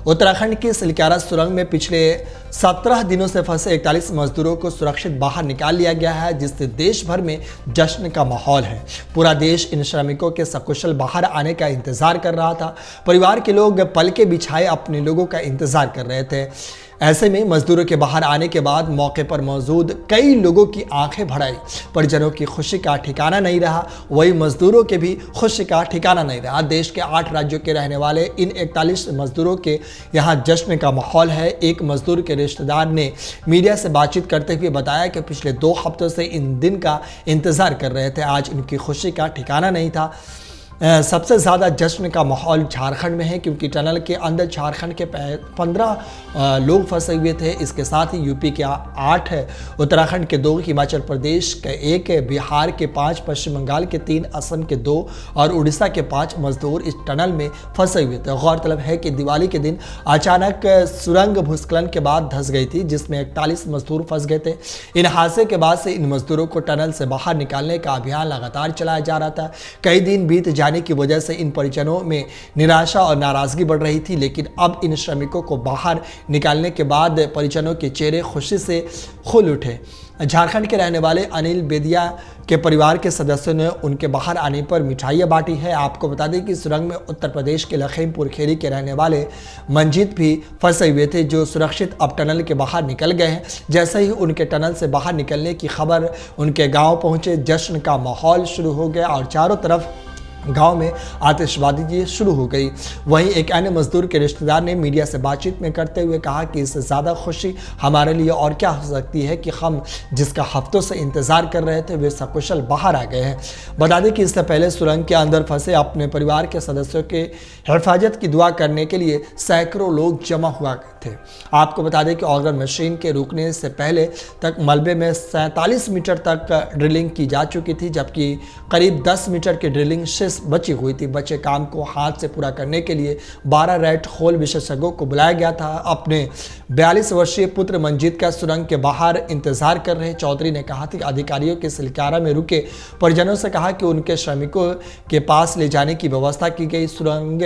उत्तराखंड की सिलक्यारा सुरंग में पिछले 17 दिनों से फंसे 41 मजदूरों को सुरक्षित बाहर निकाल लिया गया है, जिससे देश भर में जश्न का माहौल है। पूरा देश इन श्रमिकों के सकुशल बाहर आने का इंतजार कर रहा था। परिवार के लोग पलके बिछाए अपने लोगों का इंतजार कर रहे थे। ऐसे में मजदूरों के बाहर आने के बाद मौके पर मौजूद कई लोगों की आंखें भर आई। परिजनों की खुशी का ठिकाना नहीं रहा, वही मजदूरों के भी खुशी का ठिकाना नहीं रहा। देश के 8 राज्यों के रहने वाले इन 41 मजदूरों के यहाँ जश्न का माहौल है। एक मजदूर के रिश्तेदार ने मीडिया से बातचीत करते हुए बताया कि पिछले 2 हफ्तों से इन दिन का इंतजार कर रहे थे। आज इनकी खुशी का ठिकाना नहीं था। सबसे ज़्यादा जश्न का माहौल झारखंड में है, क्योंकि टनल के अंदर झारखंड के 15 लोग फंसे हुए थे। इसके साथ ही यूपी के 8 है, उत्तराखंड के 2, हिमाचल प्रदेश के 1, बिहार के 5, पश्चिम बंगाल के 3, असम के 2 और उड़ीसा के 5 मजदूर इस टनल में फंसे हुए थे। गौरतलब है कि दिवाली के दिन अचानक सुरंग भूस्खलन के बाद धंस गई थी, जिसमें 41 मजदूर फंस गए थे। इन हादसे के बाद से इन मजदूरों को टनल से बाहर निकालने का अभियान लगातार चलाया जा रहा था। कई दिन बीत की वजह से इन परिजनों में निराशा और नाराजगी बढ़ रही थी, लेकिन अब इन श्रमिकों को बाहर निकालने के बाद परिजनों के चेहरे खुशी से खुल उठे। झारखंड के रहने वाले अनिल बेदिया के परिवार के सदस्यों ने उनके बाहर आने पर मिठाइयाँ बांटी है। आपको बता दें कि सुरंग में उत्तर प्रदेश के लखीमपुर खीरी के रहने वाले मंजीत भी फंसे हुए थे, जो सुरक्षित अब टनल के बाहर निकल गए हैं। जैसे ही उनके टनल से बाहर निकलने की खबर उनके गाँव पहुँचे, जश्न का माहौल शुरू हो गया और चारों तरफ गांव में आतिशबाजी शुरू हो गई। वहीं एक अन्य मजदूर के रिश्तेदार ने मीडिया से बातचीत में करते हुए कहा कि इससे ज़्यादा खुशी हमारे लिए और क्या हो सकती है कि हम जिसका हफ्तों से इंतज़ार कर रहे थे वे सकुशल बाहर आ गए हैं। बता दें कि इससे पहले सुरंग के अंदर फंसे अपने परिवार के सदस्यों के हिफाजत की दुआ करने के लिए सैकड़ों लोग जमा हुआ थे। आपको बता दें कि ऑक्सीजन मशीन के रुकने से पहले तक मलबे में 47 मीटर तक ड्रिलिंग की जा चुकी थी, जबकि करीब 10 मीटर की ड्रिलिंग बची हुई थी। बचे काम को हाथ से पूरा करने के लिए 12 रेड होल विशेषज्ञों को बुलाया गया था। अपने 42 वर्षीय पुत्र मंजीत का सुरंग के बाहर इंतजार कर रहे चौधरी ने कहा था कि अधिकारियों के सिलक्यारा में रुके परिजनों से कहा कि उनके श्रमिकों के पास ले जाने की व्यवस्था की गई। सुरंग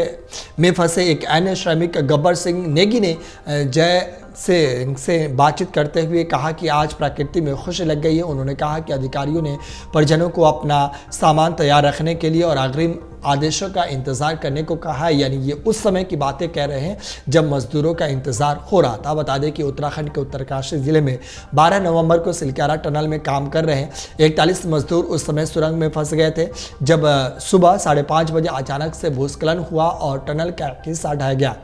में फंसे एक अन्य श्रमिक गब्बर सिंह नेगी ने जय से बातचीत करते हुए कहा कि आज प्रकृति में खुशी लग गई है। उन्होंने कहा कि अधिकारियों ने परिजनों को अपना सामान तैयार रखने के लिए और अग्रिम आदेशों का इंतजार करने को कहा है। यानी ये उस समय की बातें कह रहे हैं जब मजदूरों का इंतजार हो रहा था। बता दें कि उत्तराखंड के उत्तरकाशी जिले में 12 नवंबर को सिलक्यारा टनल में काम कर रहे 41 मजदूर उस समय सुरंग में फंस गए थे, जब सुबह 5:30 बजे अचानक से भूस्खलन हुआ और टनल का हिस्सा ढह गया।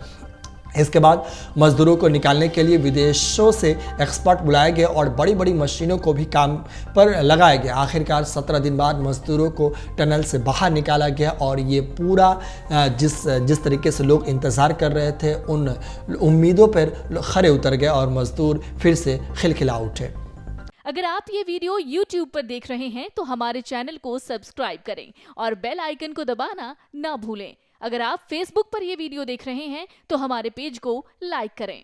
इसके बाद मजदूरों को निकालने के लिए विदेशों से एक्सपर्ट बुलाए गए और बड़ी बड़ी मशीनों को भी काम पर लगाया गया। आखिरकार 17 दिन बाद मजदूरों को टनल से बाहर निकाला गया और ये पूरा जिस तरीके से लोग इंतज़ार कर रहे थे उन उम्मीदों पर खरे उतर गए और मजदूर फिर से खिलखिला उठे। अगर आप ये वीडियो YouTube पर देख रहे हैं तो हमारे चैनल को सब्सक्राइब करें और बेल आइकन को दबाना ना भूलें। अगर आप Facebook पर ये वीडियो देख रहे हैं तो हमारे पेज को लाइक करें।